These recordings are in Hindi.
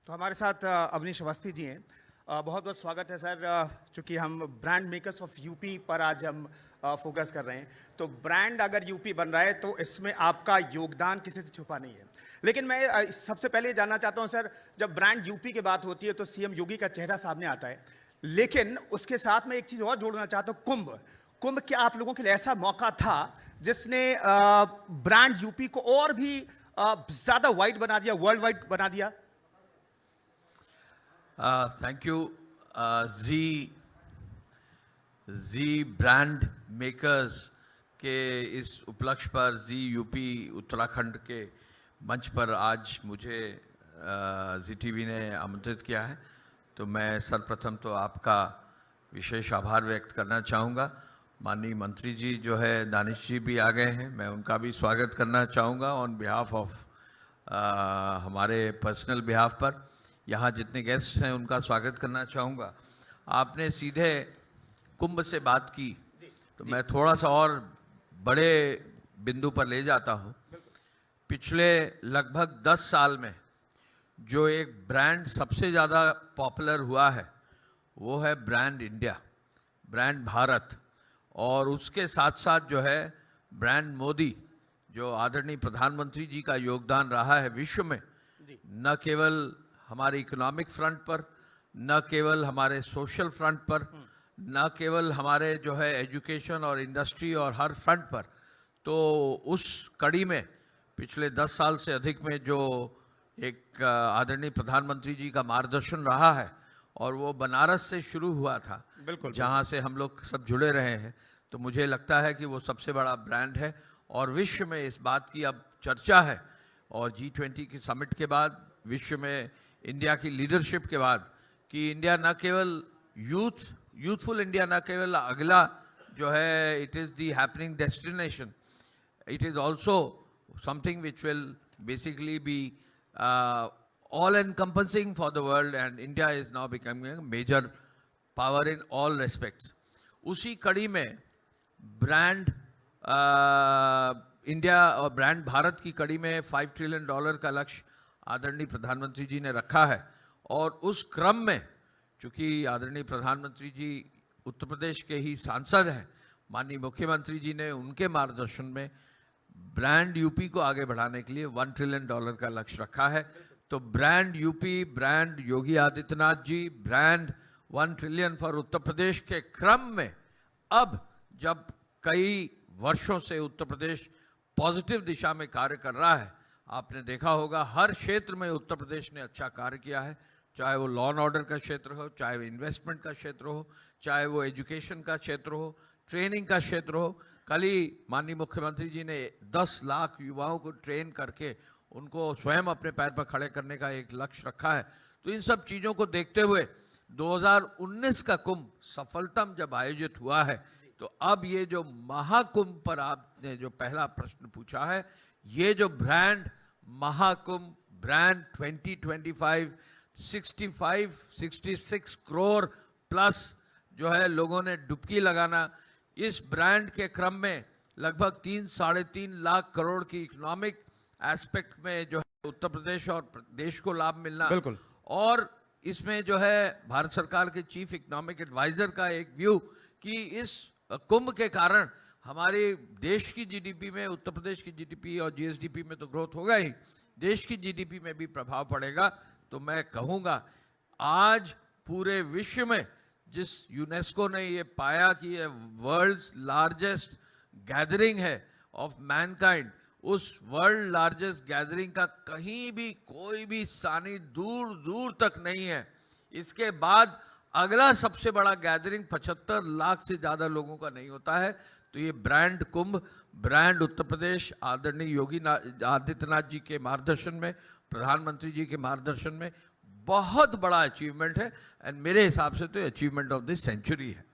तो हमारे साथ अवनीश अवस्थी जी हैं। बहुत बहुत स्वागत है सर। चूंकि हम ब्रांड मेकर्स ऑफ यूपी पर आज हम फोकस कर रहे हैं, तो ब्रांड अगर यूपी बन रहा है तो इसमें आपका योगदान किसी से छुपा नहीं है। लेकिन मैं सबसे पहले ये जानना चाहता हूं सर, जब ब्रांड यूपी की बात होती है तो सीएम योगी का चेहरा सामने आता है, लेकिन उसके साथ में एक चीज और जोड़ना चाहता हूं, कुंभ। कुंभ क्या आप लोगों के लिए ऐसा मौका था जिसने ब्रांड यूपी को और भी ज्यादा वाइड बना दिया, वर्ल्ड वाइड बना दिया? Thank you. जी ब्रांड मेकर्स के इस उपलक्ष्य पर जी यूपी उत्तराखंड के मंच पर आज मुझे जी टीवी ने आमंत्रित किया है, तो मैं सर्वप्रथम तो आपका विशेष आभार व्यक्त करना चाहूँगा। माननीय मंत्री जी जो है दानिश जी भी आ गए हैं, मैं उनका भी स्वागत करना चाहूँगा ऑन बिहाफ ऑफ हमारे पर्सनल बिहाफ पर। यहाँ जितने गेस्ट हैं उनका स्वागत करना चाहूँगा। आपने सीधे कुंभ से बात की, तो मैं थोड़ा सा और बड़े बिंदु पर ले जाता हूँ। पिछले लगभग 10 साल में जो एक ब्रांड सबसे ज़्यादा पॉपुलर हुआ है वो है ब्रांड इंडिया, ब्रांड भारत, और उसके साथ साथ जो है ब्रांड मोदी, जो आदरणीय प्रधानमंत्री जी का योगदान रहा है विश्व में, न केवल हमारे इकोनॉमिक फ्रंट पर, न केवल हमारे सोशल फ्रंट पर, न केवल हमारे जो है एजुकेशन और इंडस्ट्री और हर फ्रंट पर। तो उस कड़ी में पिछले 10 साल से अधिक में जो एक आदरणीय प्रधानमंत्री जी का मार्गदर्शन रहा है, और वो बनारस से शुरू हुआ था, बिल्कुल, जहाँ से हम लोग सब जुड़े रहे हैं, तो मुझे लगता है कि वो सबसे बड़ा ब्रांड है। और विश्व में इस बात की अब चर्चा है, और G20 की समिट के बाद, विश्व में इंडिया की लीडरशिप के बाद, कि इंडिया न केवल यूथफुल इंडिया न केवल अगला जो है it is the happening destination, it is also something which will basically be all encompassing for the world, and India is now becoming a major power in all respects. उसी कड़ी में ब्रांड इंडिया और ब्रांड भारत की कड़ी में $5 ट्रिलियन का लक्ष्य आदरणीय प्रधानमंत्री जी ने रखा है। और उस क्रम में चूंकि आदरणीय प्रधानमंत्री जी उत्तर प्रदेश के ही सांसद हैं, माननीय मुख्यमंत्री जी ने उनके मार्गदर्शन में ब्रांड यूपी को आगे बढ़ाने के लिए $1 ट्रिलियन का लक्ष्य रखा है। तो brand UP, brand Yogi Adityanath ji, brand 1 trillion for Uttar Pradesh के क्रम में अब जब कई वर्षों से उत्तर प्रदेश पॉजिटिव दिशा में कार्य कर रहा है, आपने देखा होगा हर क्षेत्र में उत्तर प्रदेश ने अच्छा कार्य किया है, चाहे वो लॉ एंड ऑर्डर का क्षेत्र हो, चाहे वो इन्वेस्टमेंट का क्षेत्र हो, चाहे वो एजुकेशन का क्षेत्र हो, ट्रेनिंग का क्षेत्र हो। कल ही माननीय मुख्यमंत्री जी ने 10 लाख युवाओं को ट्रेन करके उनको स्वयं अपने पैर पर खड़े करने का एक लक्ष्य रखा है। तो इन सब चीज़ों को देखते हुए 2019 का कुंभ सफलतम जब आयोजित हुआ है, तो अब ये जो महाकुंभ पर आपने जो पहला प्रश्न पूछा है, ये जो brand Mahakumbh, brand 2025 66 crore plus जो है लोगों ने डुबकी लगाना, इस ब्रांड के क्रम में लगभग 3-3.5 लाख करोड़ की इकोनॉमिक एस्पेक्ट में जो है उत्तर प्रदेश और देश को लाभ मिलना। बिल्कुल। और इसमें जो है भारत सरकार के चीफ इकोनॉमिक एडवाइजर का एक व्यू कि इस कुंभ के कारण हमारे देश की जीडीपी में, उत्तर प्रदेश की जीडीपी और जीएसडीपी में तो ग्रोथ होगा ही, देश की जीडीपी में भी प्रभाव पड़ेगा। तो मैं कहूँगा आज पूरे विश्व में जिस यूनेस्को ने ये पाया कि ये वर्ल्ड्स लार्जेस्ट गैदरिंग है ऑफ मैनकाइंड, उस वर्ल्ड लार्जेस्ट गैदरिंग का कहीं भी कोई भी सानी दूर दूर तक नहीं है। इसके बाद अगला सबसे बड़ा गैदरिंग 75 लाख से ज़्यादा लोगों का नहीं होता है। तो ये ब्रांड कुंभ, ब्रांड उत्तर प्रदेश आदरणीय योगी आदित्यनाथ जी के मार्गदर्शन में, प्रधानमंत्री जी के मार्गदर्शन में बहुत बड़ा अचीवमेंट है, एंड मेरे हिसाब से तो अचीवमेंट ऑफ द सेंचुरी है।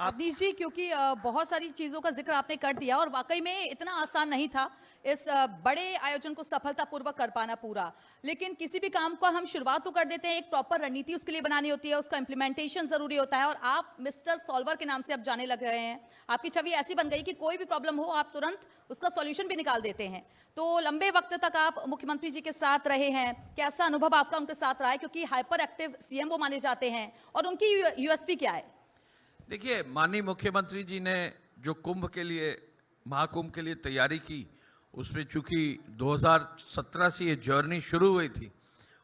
अवनीश जी, क्योंकि बहुत सारी चीजों का जिक्र आपने कर दिया और वाकई में इतना आसान नहीं था इस बड़े आयोजन को सफलतापूर्वक कर पाना पूरा। लेकिन किसी भी काम को हम शुरुआत तो कर देते हैं, एक प्रॉपर रणनीति उसके लिए बनानी होती है, उसका इंप्लीमेंटेशन जरूरी होता है। और आप मिस्टर सॉल्वर के नाम से अब जाने लग रहे हैं। आपकी छवि ऐसी बन गई कि कोई भी प्रॉब्लम हो आप तुरंत उसका सॉल्यूशन भी निकाल देते हैं। तो लंबे वक्त तक आप मुख्यमंत्री जी के साथ रहे हैं, कैसा अनुभव आपका उनके साथ रहा है? क्योंकि हाइपर एक्टिव सीएम वो माने जाते हैं, और उनकी यूएसपी क्या है? देखिए, माननीय मुख्यमंत्री जी ने जो कुंभ के लिए, महाकुंभ के लिए तैयारी की, उसमें चूंकि 2017 से ये जर्नी शुरू हुई थी,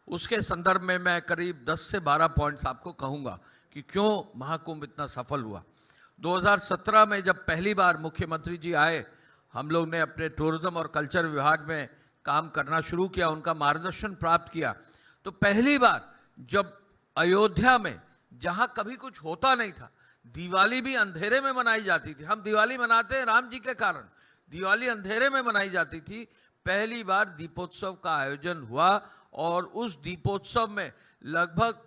उसके संदर्भ में मैं करीब 10 से 12 पॉइंट्स आपको कहूँगा कि क्यों महाकुंभ इतना सफल हुआ। 2017 में जब पहली बार मुख्यमंत्री जी आए, हम लोग ने अपने टूरिज्म और कल्चर विभाग में काम करना शुरू किया, उनका मार्गदर्शन प्राप्त किया। तो पहली बार जब अयोध्या में, जहाँ कभी कुछ होता नहीं था, दिवाली भी अंधेरे में मनाई जाती थी, हम दिवाली मनाते हैं राम जी के कारण, दिवाली अंधेरे में मनाई जाती थी, पहली बार दीपोत्सव का आयोजन हुआ। और उस दीपोत्सव में लगभग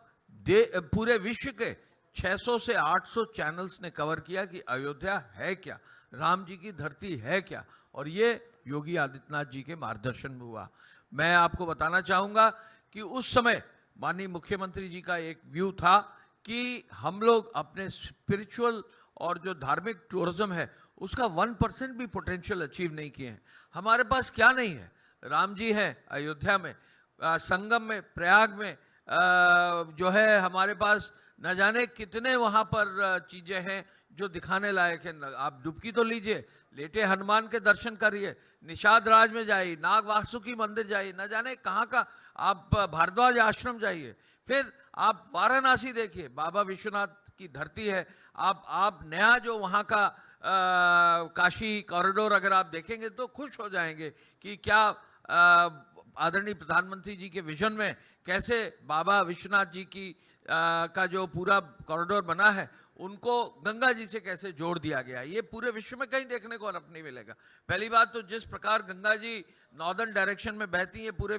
पूरे विश्व के 600 से 800 चैनल्स ने कवर किया कि अयोध्या है क्या, राम जी की धरती है क्या, और ये योगी आदित्यनाथ जी के मार्गदर्शन में हुआ। मैं आपको बताना चाहूँगा कि उस समय माननीय मुख्यमंत्री जी का एक व्यू था कि हम लोग अपने स्पिरिचुअल और जो धार्मिक टूरिज्म है उसका 1% भी पोटेंशियल अचीव नहीं किए हैं। हमारे पास क्या नहीं है? राम जी हैं अयोध्या में, संगम में, प्रयाग में, जो है हमारे पास न जाने कितने वहाँ पर चीज़ें हैं जो दिखाने लायक है। आप डुबकी तो लीजिए, लेटे हनुमान के दर्शन करिए, निषाद राज में जाइए, नाग वासुकी मंदिर जाइए, न जाने कहाँ का आप भारद्वाज आश्रम जाइए, फिर आप वाराणसी देखिए, बाबा विश्वनाथ की धरती है। आप नया जो वहाँ का काशी कॉरिडोर अगर आप देखेंगे तो खुश हो जाएंगे कि क्या आदरणीय प्रधानमंत्री जी के विजन में कैसे बाबा विश्वनाथ जी की का जो पूरा कॉरिडोर बना है उनको गंगा जी से कैसे जोड़ दिया गया। ये पूरे विश्व में कहीं देखने को नहीं मिलेगा। पहली बात तो जिस प्रकार गंगा जी नॉर्दर्न डायरेक्शन में बहती है, पूरे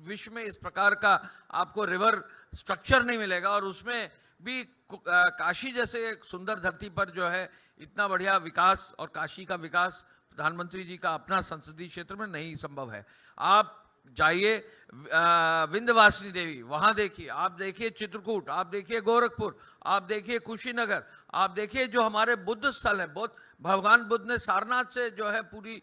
विश्व में इस प्रकार का आपको रिवर स्ट्रक्चर नहीं मिलेगा। और उसमें भी काशी जैसे एक सुंदर धरती पर जो है इतना बढ़िया विकास, और काशी का विकास प्रधानमंत्री जी का अपना संसदीय क्षेत्र में नहीं संभव है। आप जाइए विंध्यवासिनी देवी, वहां देखिए, आप देखिए चित्रकूट, आप देखिए गोरखपुर, आप देखिए कुशीनगर, आप देखिए जो हमारे बुद्ध स्थल है, भगवान बुद्ध ने सारनाथ से जो है पूरी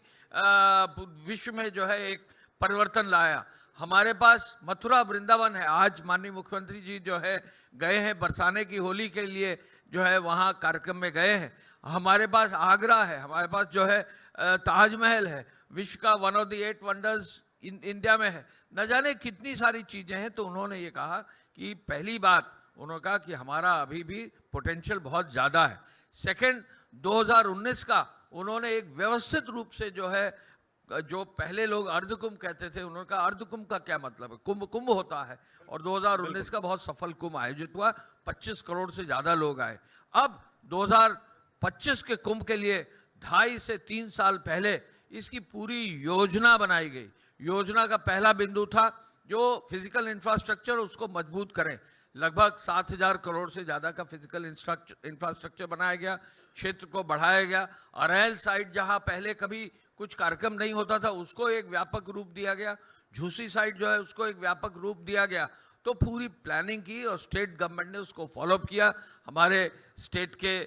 विश्व में जो है एक परिवर्तन लाया। हमारे पास मथुरा वृंदावन है। आज माननीय मुख्यमंत्री जी जो है गए हैं बरसाने की होली के लिए, जो है वहाँ कार्यक्रम में गए हैं। हमारे पास आगरा है, हमारे पास जो है ताजमहल है, विश्व का 1 ऑफ द 8 वंडर्स इंडिया में है। न जाने कितनी सारी चीज़ें हैं। तो उन्होंने ये कहा कि पहली बात उन्होंने कहा कि हमारा अभी भी पोटेंशियल बहुत ज़्यादा है। सेकंड, 2019 का उन्होंने एक व्यवस्थित रूप से जो है, जो पहले लोग अर्धकुंभ कहते थे, उन्होंने कहा अर्धकुंभ का क्या मतलब है, कुंभ कुंभ होता है। और 2019 का बहुत सफल कुंभ आयोजित हुआ, 25 करोड़ से ज़्यादा लोग आए। अब 2025 के कुंभ के लिए 2.5 से 3 साल पहले इसकी पूरी योजना बनाई गई। योजना का पहला बिंदु था जो फिजिकल इंफ्रास्ट्रक्चर, उसको मजबूत करें। लगभग 7,000 करोड़ से ज़्यादा का फिजिकल इंफ्रास्ट्रक्चर बनाया गया, क्षेत्र को बढ़ाया गया। अरैल साइड जहाँ पहले कभी कुछ कार्यक्रम नहीं होता था उसको एक व्यापक रूप दिया गया, झूसी साइड जो है उसको एक व्यापक रूप दिया गया। तो पूरी प्लानिंग की और स्टेट गवर्नमेंट ने उसको फॉलोअप किया। हमारे स्टेट के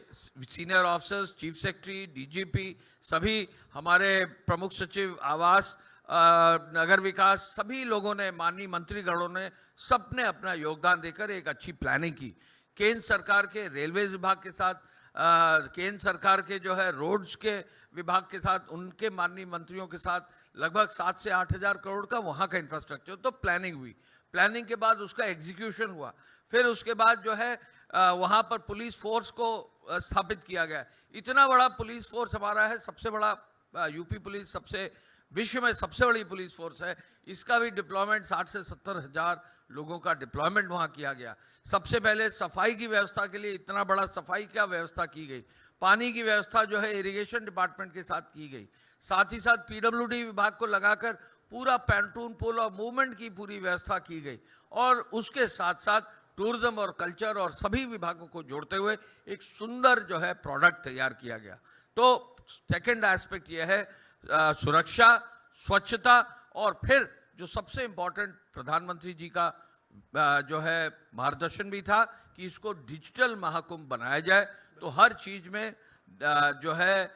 senior officers, chief secretary, DGP, सभी हमारे प्रमुख सचिव आवास, नगर विकास, सभी लोगों ने, माननीय मंत्रीगणों ने, सबने अपना योगदान देकर एक अच्छी प्लानिंग की। केंद्र सरकार के रेलवे विभाग के साथ, केंद्र सरकार के जो है रोड्स के विभाग के साथ, उनके माननीय मंत्रियों के साथ लगभग 7 से 8,000 करोड़ का वहाँ का इंफ्रास्ट्रक्चर। तो प्लानिंग हुई, प्लानिंग के बाद उसका एग्जीक्यूशन हुआ। फिर उसके बाद जो है वहाँ पर पुलिस फोर्स को स्थापित किया गया। इतना बड़ा पुलिस फोर्स हमारा है, सबसे बड़ा यूपी पुलिस सबसे विश्व में सबसे बड़ी पुलिस फोर्स है। इसका भी डिप्लॉयमेंट 60 से 70 हज़ार लोगों का डिप्लॉयमेंट वहाँ किया गया। सबसे पहले सफाई की व्यवस्था के लिए इतना बड़ा सफाई क्या व्यवस्था की गई। पानी की व्यवस्था जो है इरिगेशन डिपार्टमेंट के साथ की गई। साथ ही साथ पीडब्ल्यूडी विभाग को लगाकर पूरा पैंटून पुल और मूवमेंट की पूरी व्यवस्था की गई। और उसके साथ साथ टूरिज्म और कल्चर और सभी विभागों को जोड़ते हुए एक सुंदर जो है प्रोडक्ट तैयार किया गया। तो सेकंड एस्पेक्ट यह है सुरक्षा, स्वच्छता, और फिर जो सबसे इंपॉर्टेंट प्रधानमंत्री जी का जो है मार्गदर्शन भी था कि इसको डिजिटल महाकुंभ बनाया जाए। तो हर चीज में जो है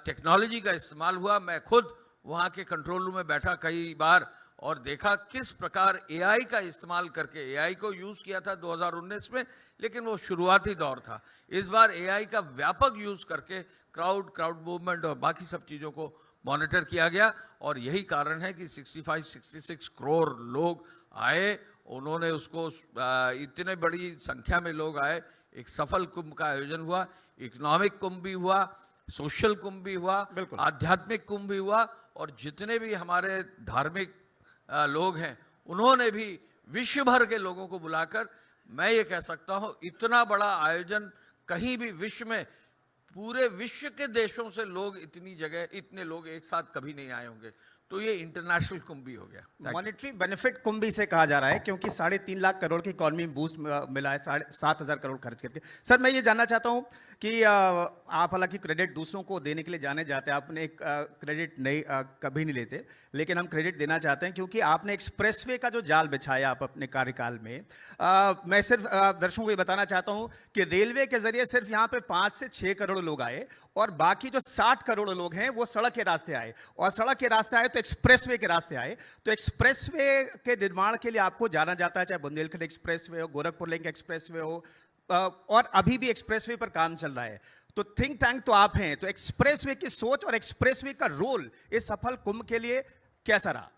टेक्नोलॉजी का इस्तेमाल हुआ। मैं खुद वहाँ के कंट्रोल रूम में बैठा कई बार और देखा किस प्रकार एआई का इस्तेमाल करके, एआई को यूज किया था 2019 में, लेकिन वो शुरुआती दौर था। इस बार एआई का व्यापक यूज करके क्राउड मूवमेंट और बाकी सब चीज़ों को मॉनिटर किया गया, और यही कारण है कि 65-66 करोड़ लोग आए। उन्होंने उसको इतने बड़ी संख्या में लोग आए, एक सफल कुंभ का आयोजन हुआ। इकोनॉमिक कुंभ भी हुआ, सोशल कुंभ भी हुआ, आध्यात्मिक कुंभ भी हुआ, और जितने भी हमारे धार्मिक लोग हैं उन्होंने भी विश्व भर के लोगों को बुलाकर, मैं ये कह सकता हूँ इतना बड़ा आयोजन कहीं भी विश्व में, पूरे विश्व के देशों से लोग इतनी जगह, इतने लोग एक साथ कभी नहीं आए होंगे। तो ये इंटरनेशनल कुंभ भी हो गया। मॉनेटरी बेनिफिट कुंभ भी इसे कहा जा रहा है, क्योंकि 3.5 लाख करोड़ की इकोनॉमी में बूस्ट मिला है 7,500 करोड़ खर्च करके। सर, मैं ये जानना चाहता हूँ कि आप हालांकि क्रेडिट दूसरों को देने के लिए जाने जाते हैं, आपने एक क्रेडिट नहीं कभी नहीं लेते, लेकिन हम क्रेडिट देना चाहते हैं क्योंकि आपने एक्सप्रेसवे का जो जाल बिछाया आप अपने कार्यकाल में, मैं सिर्फ दर्शकों को ये बताना चाहता हूँ कि रेलवे के जरिए सिर्फ यहाँ पे 5 से 6 करोड़ लोग आए, और बाकी जो 60 करोड़ लोग हैं वो सड़क के रास्ते आए, और सड़क के रास्ते आए तो एक्सप्रेसवे के रास्ते आए। तो एक्सप्रेसवे के निर्माण के लिए आपको जाना जाता है, चाहे बुंदेलखंड एक्सप्रेसवे हो, गोरखपुर लिंक एक्सप्रेसवे हो, और अभी भी एक्सप्रेसवे पर काम चल रहा है। तो थिंक टैंक तो आप हैं, तो एक्सप्रेसवे की सोच और एक्सप्रेसवे का रोल इस सफल कुंभ के लिए कैसा रहा?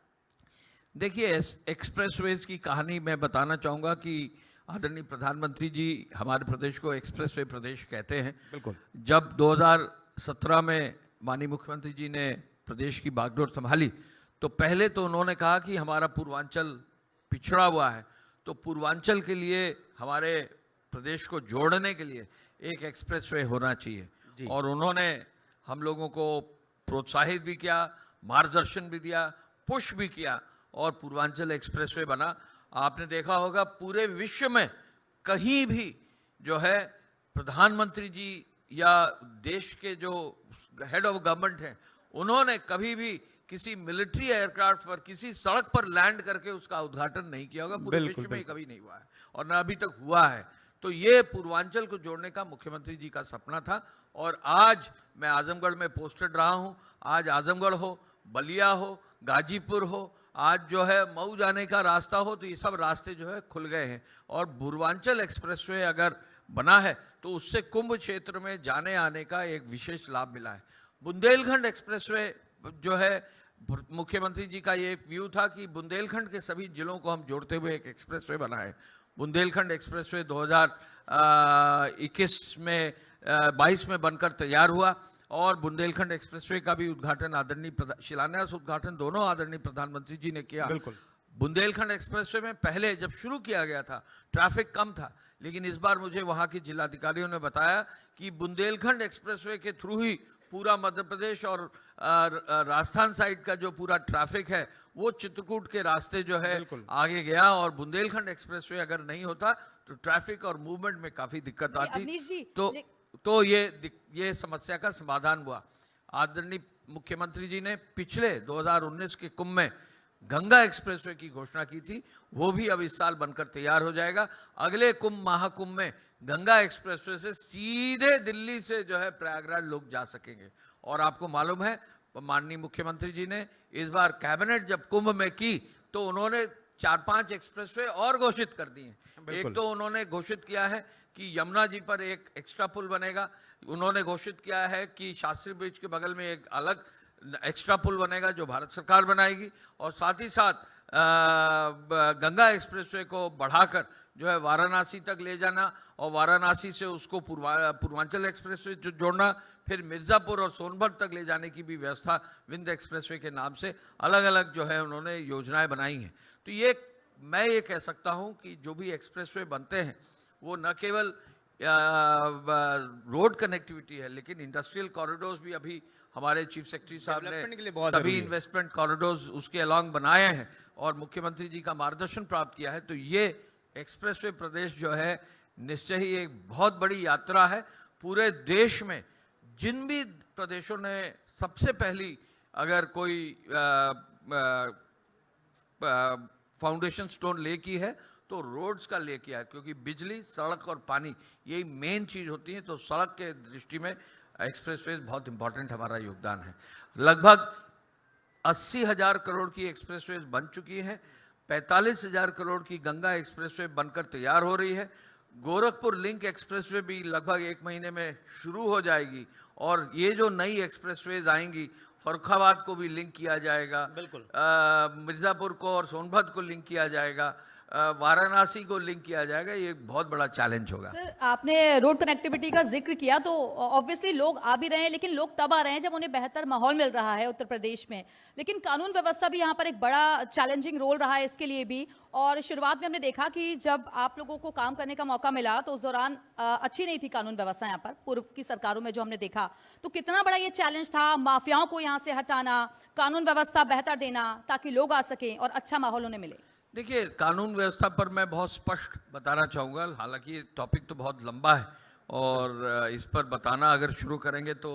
देखिए, एक्सप्रेसवेज की कहानी मैं बताना चाहूंगा कि आदरणीय प्रधानमंत्री जी हमारे प्रदेश को एक्सप्रेसवे प्रदेश कहते हैं। बिल्कुल। जब 2017 में माननीय मुख्यमंत्री जी ने प्रदेश की बागडोर संभाली, तो पहले तो उन्होंने कहा कि हमारा पूर्वांचल पिछड़ा हुआ है, तो पूर्वांचल के लिए, हमारे प्रदेश को जोड़ने के लिए एक एक्सप्रेसवे होना चाहिए। और उन्होंने हम लोगों को प्रोत्साहित भी किया, मार्गदर्शन भी दिया, पुश भी किया, और पूर्वांचल एक्सप्रेसवे बना। आपने देखा होगा पूरे विश्व में कहीं भी जो है प्रधानमंत्री जी या देश के जो हेड ऑफ गवर्नमेंट हैं, उन्होंने कभी भी किसी मिलिट्री एयरक्राफ्ट पर किसी सड़क पर लैंड करके उसका उद्घाटन नहीं किया होगा। पूरे विश्व में कभी नहीं हुआ है, और न अभी तक हुआ है। तो ये पूर्वांचल को जोड़ने का मुख्यमंत्री जी का सपना था, और आज मैं आजमगढ़ में पोस्टेड रहा हूँ। आज आजमगढ़ हो, बलिया हो, गाजीपुर हो, आज जो है मऊ जाने का रास्ता हो, तो ये सब रास्ते जो है खुल गए हैं। और पूर्वांचल एक्सप्रेसवे अगर बना है तो उससे कुंभ क्षेत्र में जाने आने का एक विशेष लाभ मिला है। बुंदेलखंड एक्सप्रेसवे जो है, मुख्यमंत्री जी का ये एक व्यू था कि बुंदेलखंड के सभी जिलों को हम जोड़ते हुए एक एक्सप्रेसवे बनाए। बुंदेलखंड एक्सप्रेसवे 2021 में 22 में बनकर तैयार हुआ, और बुंदेलखंड एक्सप्रेसवे का भी उद्घाटन शिलान्यास उद्घाटन दोनों आदरणीय प्रधानमंत्री जी ने किया। बिल्कुल। बुंदेलखंड एक्सप्रेसवे में पहले जब शुरू किया गया था ट्रैफिक कम था, लेकिन इस बार मुझे वहां के जिलाधिकारियों ने बताया कि बुंदेलखंड एक्सप्रेसवे के थ्रू ही पूरा मध्य प्रदेश और राजस्थान साइड का जो पूरा ट्रैफिक है वो चित्रकूट के रास्ते जो है आगे गया, और बुंदेलखंड एक्सप्रेसवे अगर नहीं होता तो ट्रैफिक और मूवमेंट में काफी दिक्कत आती। तो ये समस्या का समाधान हुआ। आदरणीय मुख्यमंत्री जी ने पिछले 2019 के कुंभ में गंगा एक्सप्रेसवे की घोषणा की थी, वो भी अब इस साल बनकर तैयार हो जाएगा। अगले कुंभ महाकुंभ में गंगा एक्सप्रेसवे से सीधे दिल्ली से जो है प्रयागराज लोग जा सकेंगे। और आपको मालूम है माननीय मुख्यमंत्री जी ने इस बार कैबिनेट जब कुंभ में की तो उन्होंने 4-5 एक्सप्रेसवे और घोषित कर दिए। एक तो उन्होंने घोषित किया है कि यमुना जी पर एक एक्स्ट्रा पुल बनेगा, उन्होंने घोषित किया है कि शास्त्री ब्रिज के बगल में एक अलग एक्स्ट्रा पुल बनेगा जो भारत सरकार बनाएगी, और साथ ही साथ गंगा एक्सप्रेसवे को बढ़ाकर जो है वाराणसी तक ले जाना, और वाराणसी से उसको पूर्वांचल एक्सप्रेसवे जोड़ना, फिर मिर्जापुर और सोनभद्र तक ले जाने की भी व्यवस्था विंध्य एक्सप्रेसवे के नाम से अलग अलग जो है उन्होंने योजनाएं बनाई हैं। तो ये मैं ये कह सकता हूं कि जो भी एक्सप्रेसवे बनते हैं वो न केवल रोड कनेक्टिविटी है, लेकिन इंडस्ट्रियल कॉरिडोर्स भी अभी हमारे चीफ सेक्रेटरी साहब ने सभी इन्वेस्टमेंट कॉरिडोर्स उसके अलॉन्ग बनाए हैं और मुख्यमंत्री जी का मार्गदर्शन प्राप्त किया है। तो ये एक्सप्रेसवे प्रदेश जो है निश्चय ही एक बहुत बड़ी यात्रा है। पूरे देश में जिन भी प्रदेशों ने सबसे पहली अगर कोई फाउंडेशन स्टोन ले की है तो रोड्स का ले किया है, क्योंकि बिजली, सड़क और पानी यही मेन चीज होती है। तो सड़क के दृष्टि में एक्सप्रेसवे बहुत इंपॉर्टेंट हमारा योगदान है। लगभग 80,000 करोड़ की एक्सप्रेसवे बन चुकी है। 45,000 करोड़ की गंगा एक्सप्रेसवे बनकर तैयार हो रही है। गोरखपुर लिंक एक्सप्रेसवे भी लगभग 1 महीने में शुरू हो जाएगी। और ये जो नई एक्सप्रेसवेज आएंगी, फर्रुखाबाद को भी लिंक किया जाएगा, बिल्कुल। मिर्ज़ापुर को और सोनभद्र को लिंक किया जाएगा, वाराणसी को लिंक किया जाएगा। ये एक बहुत बड़ा चैलेंज होगा। सर, आपने रोड कनेक्टिविटी का जिक्र किया, तो ऑब्वियसली लोग आ भी रहे हैं, लेकिन लोग तब आ रहे हैं जब उन्हें बेहतर माहौल मिल रहा है उत्तर प्रदेश में। लेकिन कानून व्यवस्था भी यहाँ पर एक बड़ा चैलेंजिंग रोल रहा है इसके लिए भी। और शुरुआत में हमने देखा कि जब आप लोगों को काम करने का मौका मिला तो उस दौरान अच्छी नहीं थी कानून व्यवस्था यहाँ पर, पूर्व की सरकारों में जो हमने देखा। तो कितना बड़ा ये चैलेंज था माफियाओं को यहाँ से हटाना, कानून व्यवस्था बेहतर देना, ताकि लोग आ सकें और अच्छा माहौल उन्हें मिले। देखिए, कानून व्यवस्था पर मैं बहुत स्पष्ट बताना चाहूँगा। हालांकि टॉपिक तो बहुत लंबा है और इस पर बताना अगर शुरू करेंगे तो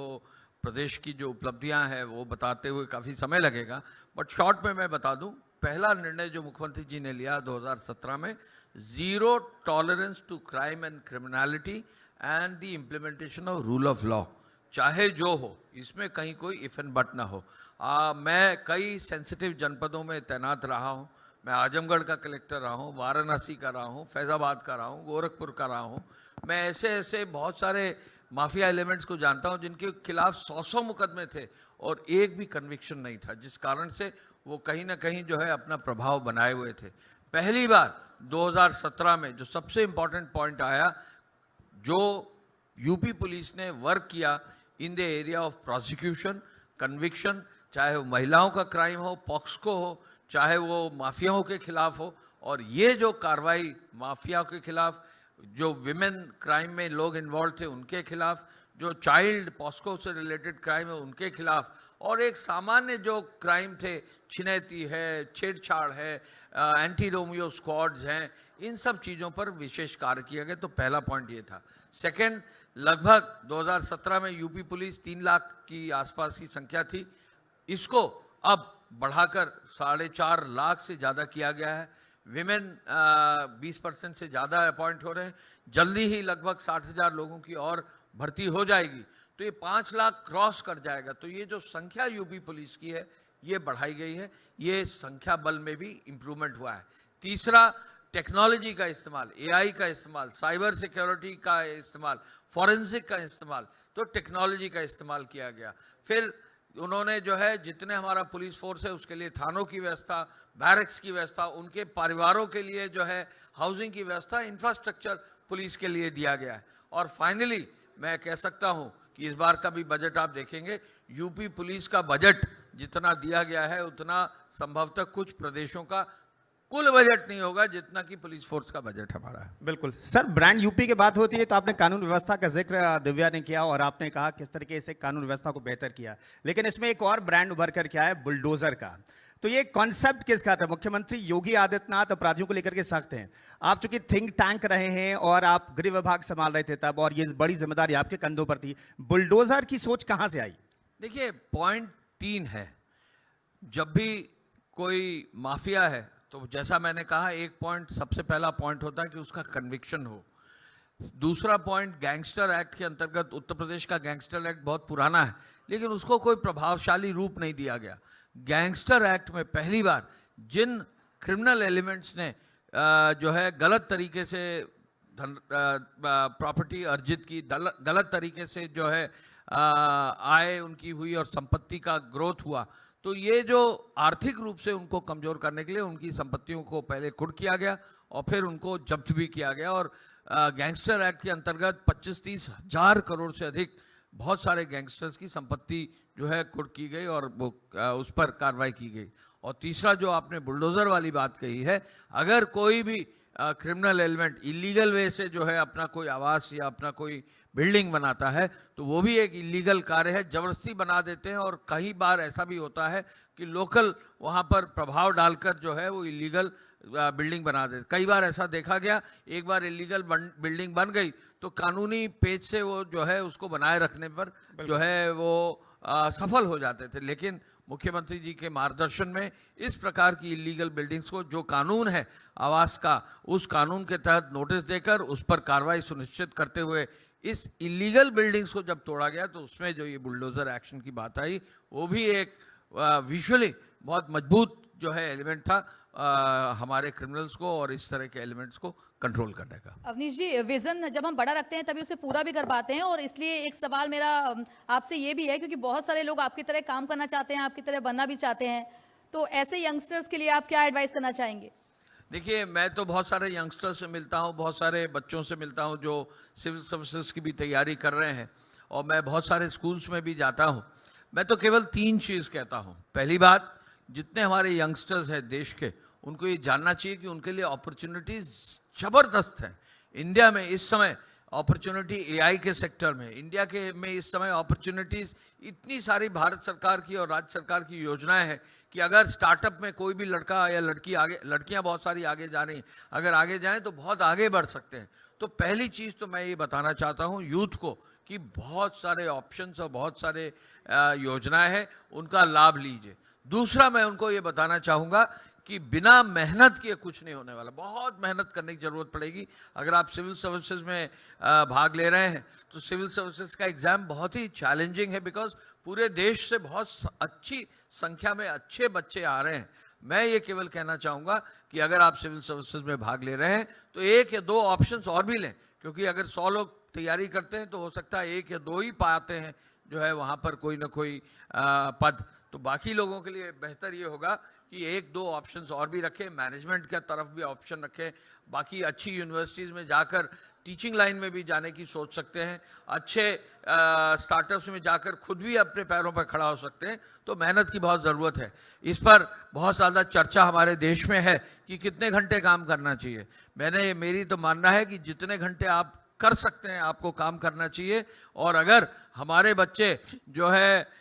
प्रदेश की जो उपलब्धियां हैं वो बताते हुए काफ़ी समय लगेगा। बट शॉर्ट में मैं बता दूं, पहला निर्णय जो मुख्यमंत्री जी ने लिया 2017 में, zero tolerance to crime and criminality and the implementation of rule of law. चाहे जो हो, इसमें कहीं कोई इफ एंड बट ना हो। मैं कई सेंसिटिव जनपदों में तैनात रहा हूँ। मैं आजमगढ़ का कलेक्टर रहा हूँ, वाराणसी का रहा हूँ, फैज़ाबाद का रहा हूँ, गोरखपुर का रहा हूँ। मैं ऐसे बहुत सारे माफिया एलिमेंट्स को जानता हूँ जिनके खिलाफ 100 मुकदमे थे और एक भी कन्विक्शन नहीं था, जिस कारण से वो कहीं ना कहीं जो है अपना प्रभाव बनाए हुए थे। पहली बार 2017 में जो सबसे इम्पोर्टेंट पॉइंट आया, जो यूपी पुलिस ने वर्क किया in the area of prosecution, conviction, चाहे वो महिलाओं का क्राइम हो, पॉक्सको हो, चाहे वो माफियाओं के खिलाफ हो। और ये जो कार्रवाई माफिया के खिलाफ, जो विमेन क्राइम में लोग इन्वॉल्व थे उनके खिलाफ, जो चाइल्ड पॉस्को से रिलेटेड क्राइम है उनके खिलाफ, और एक सामान्य जो क्राइम थे, छिनैती है, छेड़छाड़ है, एंटी रोमियो स्क्वाड्स हैं, इन सब चीज़ों पर विशेष कार्य किया गया। तो पहला पॉइंट ये था। सेकंड, लगभग 2017 में यूपी पुलिस 3 लाख की आसपास की संख्या थी, इसको अब बढ़ाकर 4.5 लाख से ज़्यादा किया गया है। विमेन 20% से ज़्यादा अपॉइंट हो रहे हैं। जल्दी ही लगभग 60,000 लोगों की और भर्ती हो जाएगी, तो ये 5 लाख क्रॉस कर जाएगा। तो ये जो संख्या यूपी पुलिस की है ये बढ़ाई गई है। ये संख्या बल में भी इम्प्रूवमेंट हुआ है। तीसरा, टेक्नोलॉजी का इस्तेमाल, एआई का इस्तेमाल, साइबर सिक्योरिटी का इस्तेमाल, फॉरेंसिक का इस्तेमाल, तो टेक्नोलॉजी का इस्तेमाल किया गया। फिर उन्होंने जो है जितने हमारा पुलिस फोर्स है उसके लिए थानों की व्यवस्था, बैरक्स की व्यवस्था, उनके परिवारों के लिए जो है हाउसिंग की व्यवस्था, इंफ्रास्ट्रक्चर पुलिस के लिए दिया गया है। और फाइनली मैं कह सकता हूं कि इस बार का भी बजट आप देखेंगे, यूपी पुलिस का बजट जितना दिया गया है उतना संभवतः कुछ प्रदेशों का कुल बजट नहीं होगा जितना कि पुलिस फोर्स का बजट हमारा है। बिल्कुल सर, ब्रांड यूपी की बात होती है तो आपने कानून व्यवस्था का जिक्र दिव्या ने किया और आपने कहा किस तरीके से कानून व्यवस्था को बेहतर किया, लेकिन इसमें एक और ब्रांड उभर कर क्या है, बुलडोजर का। तो ये कॉन्सेप्ट किसका था? मुख्यमंत्री योगी आदित्यनाथ अपराधियों को लेकर के सख्त हैं। आप चूंकि थिंक टैंक रहे हैं और आप गृह विभाग संभाल रहे थे तब, और ये बड़ी जिम्मेदारी आपके कंधों पर थी, बुलडोजर की सोच कहां से आई? देखिए, पॉइंट 3 है, जब भी कोई माफिया है तो जैसा मैंने कहा, एक पॉइंट, सबसे पहला पॉइंट होता है कि उसका कन्विक्शन हो। दूसरा पॉइंट, गैंगस्टर एक्ट के अंतर्गत, उत्तर प्रदेश का गैंगस्टर एक्ट बहुत पुराना है लेकिन उसको कोई प्रभावशाली रूप नहीं दिया गया। गैंगस्टर एक्ट में पहली बार जिन क्रिमिनल एलिमेंट्स ने जो है गलत तरीके से प्रॉपर्टी अर्जित की, गलत तरीके से जो है आय उनकी हुई और संपत्ति का ग्रोथ हुआ, तो ये जो आर्थिक रूप से उनको कमजोर करने के लिए उनकी संपत्तियों को पहले कुर्क किया गया और फिर उनको जब्त भी किया गया। और गैंगस्टर एक्ट के अंतर्गत 25-30 हजार करोड़ से अधिक बहुत सारे गैंगस्टर्स की संपत्ति जो है कुर्क की गई और वो उस पर कार्रवाई की गई। और तीसरा, जो आपने बुलडोजर वाली बात कही है, अगर कोई भी क्रिमिनल एलिमेंट इलीगल वे से जो है अपना कोई आवास या अपना कोई बिल्डिंग बनाता है तो वो भी एक इलीगल कार्य है, जबरदस्ती बना देते हैं। और कई बार ऐसा भी होता है कि लोकल वहाँ पर प्रभाव डालकर जो है वो इलीगल बिल्डिंग बना देते। कई बार ऐसा देखा गया, एक बार इलीगल बिल्डिंग बन गई तो कानूनी पेज से वो जो है उसको बनाए रखने पर जो है वो सफल हो जाते थे। लेकिन मुख्यमंत्री जी के मार्गदर्शन में इस प्रकार की इलीगल बिल्डिंग्स को जो कानून है आवास का, उस कानून के तहत नोटिस देकर उस पर कार्रवाई सुनिश्चित करते हुए इस इलीगल बिल्डिंग्स को जब तोड़ा गया तो उसमें जो ये बुलडोजर एक्शन की बात आई वो भी एक विजुअली बहुत मजबूत जो है एलिमेंट था हमारे क्रिमिनल्स को और इस तरह के एलिमेंट्स को कंट्रोल करने का। अवनीश जी, विजन जब हम बड़ा रखते हैं तभी उसे पूरा भी कर पाते हैं, और इसलिए एक सवाल मेरा आपसे ये भी है, क्योंकि बहुत सारे लोग आपकी तरह काम करना चाहते हैं, आपकी तरह बनना भी चाहते हैं, तो ऐसे यंगस्टर्स के लिए आप क्या एडवाइस करना चाहेंगे? देखिए, मैं तो बहुत सारे यंगस्टर्स से मिलता हूँ, बहुत सारे बच्चों से मिलता हूँ जो सिविल सर्विसेज की भी तैयारी कर रहे हैं, और मैं बहुत सारे स्कूल्स में भी जाता हूँ। मैं तो केवल 3 चीज़ कहता हूँ। पहली बात, जितने हमारे यंगस्टर्स हैं देश के, उनको ये जानना चाहिए कि उनके लिए अपॉर्चुनिटीज़ ज़बरदस्त हैं। इंडिया में इस समय अपॉर्चुनिटी एआई के सेक्टर में, इंडिया के में इस समय अपॉर्चुनिटीज़ इतनी सारी भारत सरकार की और राज्य सरकार की योजनाएं हैं कि अगर स्टार्टअप में कोई भी लड़का या लड़की आगे, लड़कियां बहुत सारी आगे जा रही हैं, अगर आगे जाएं तो बहुत आगे बढ़ सकते हैं। तो पहली चीज़ तो मैं ये बताना चाहता हूँ यूथ को कि बहुत सारे ऑप्शंस और बहुत सारे योजनाएं हैं, उनका लाभ लीजिए। दूसरा, मैं उनको ये बताना चाहूँगा कि बिना मेहनत किए कुछ नहीं होने वाला, बहुत मेहनत करने की ज़रूरत पड़ेगी। अगर आप सिविल सर्विसेज में भाग ले रहे हैं तो सिविल सर्विसेज का एग्ज़ाम बहुत ही चैलेंजिंग है, बिकॉज पूरे देश से बहुत अच्छी संख्या में अच्छे बच्चे आ रहे हैं। मैं ये केवल कहना चाहूँगा कि अगर आप सिविल सर्विसेज में भाग ले रहे हैं तो 1 या 2 ऑप्शंस और भी लें, क्योंकि अगर 100 लोग तैयारी करते हैं तो हो सकता है 1 या 2 ही पाते हैं जो है वहाँ पर कोई ना कोई पद। तो बाकी लोगों के लिए बेहतर ये होगा कि 1-2 ऑप्शंस और भी रखें, मैनेजमेंट की तरफ भी ऑप्शन रखें, बाकी अच्छी यूनिवर्सिटीज़ में जाकर टीचिंग लाइन में भी जाने की सोच सकते हैं, अच्छे स्टार्टअप्स में जाकर खुद भी अपने पैरों पर खड़ा हो सकते हैं। तो मेहनत की बहुत ज़रूरत है। इस पर बहुत ज़्यादा चर्चा हमारे देश में है कि कितने घंटे काम करना चाहिए। मेरी तो मानना है कि जितने घंटे आप कर सकते हैं आपको काम करना चाहिए। और अगर हमारे बच्चे जो है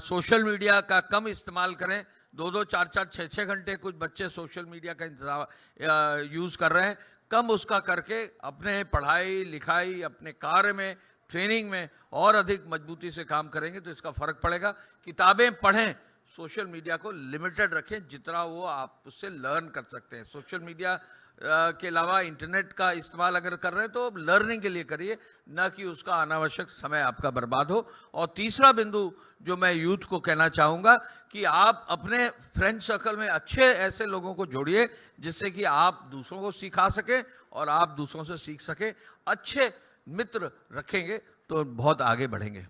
सोशल मीडिया का कम इस्तेमाल करें, 2-2, 4-4, 6-6 घंटे कुछ बच्चे सोशल मीडिया का यूज़ कर रहे हैं, कम उसका करके अपने पढ़ाई लिखाई, अपने कार्य में, ट्रेनिंग में और अधिक मजबूती से काम करेंगे तो इसका फ़र्क पड़ेगा। किताबें पढ़ें, सोशल मीडिया को लिमिटेड रखें, जितना वो आप उससे लर्न कर सकते हैं। सोशल मीडिया के अलावा इंटरनेट का इस्तेमाल अगर कर रहे हैं तो लर्निंग के लिए करिए, ना कि उसका अनावश्यक समय आपका बर्बाद हो। और तीसरा बिंदु जो मैं यूथ को कहना चाहूँगा कि आप अपने फ्रेंड सर्कल में अच्छे ऐसे लोगों को जोड़िए जिससे कि आप दूसरों को सिखा सकें और आप दूसरों से सीख सकें। अच्छे मित्र रखेंगे तो बहुत आगे बढ़ेंगे।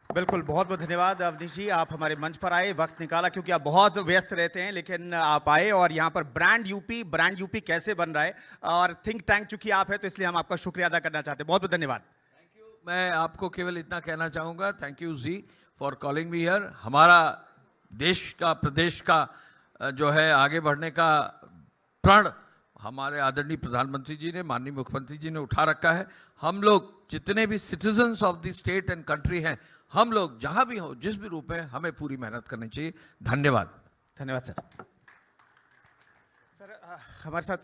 बिल्कुल, बहुत बहुत धन्यवाद अवनीश जी, आप हमारे मंच पर आए, वक्त निकाला, क्योंकि आप बहुत व्यस्त रहते हैं, लेकिन आप आए और यहाँ पर ब्रांड यूपी कैसे बन रहा है, और थिंक टैंक चूंकि आप है तो इसलिए हम आपका शुक्रिया अदा करना चाहते हैं। बहुत बहुत धन्यवाद। Thank you. मैं आपको केवल इतना कहना चाहूँगा, thank you ji for calling me here. हमारा देश का, प्रदेश का जो है आगे बढ़ने का प्रण हमारे आदरणीय प्रधानमंत्री जी ने, माननीय मुख्यमंत्री जी ने उठा रखा है। हम लोग जितने भी citizens of the state and country हैं, हम लोग जहां भी हो, जिस भी रूप में, हमें पूरी मेहनत करनी चाहिए। धन्यवाद। धन्यवाद सर। सर हमारे साथ